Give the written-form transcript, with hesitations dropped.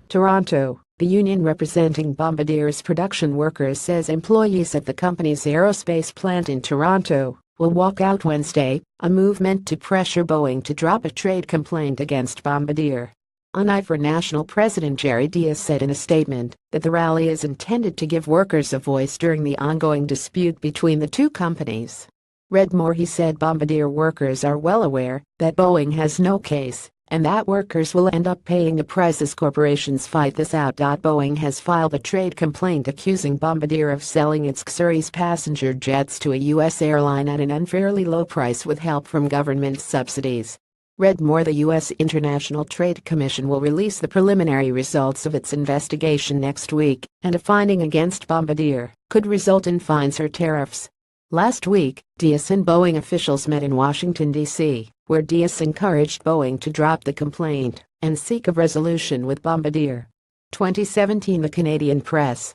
Toronto, the union representing Bombardier's production workers says employees at the company's aerospace plant in Toronto will walk out Wednesday, a move meant to pressure Boeing to drop a trade complaint against Bombardier. UNIFOR National President Jerry Dias said in a statement that the rally is intended to give workers a voice during the ongoing dispute between the two companies. Read more. He said Bombardier workers are well aware that Boeing has no case and that workers will end up paying the price as corporations fight this out. Boeing has filed a trade complaint accusing Bombardier of selling its Xeris passenger jets to a U.S. airline at an unfairly low price with help from government subsidies. Read more. The U.S. International Trade Commission will release the preliminary results of its investigation next week, and a finding against Bombardier could result in fines or tariffs. Last week, Dias and Boeing officials met in Washington, D.C., where Dias encouraged Boeing to drop the complaint and seek a resolution with Bombardier. 2017. The Canadian press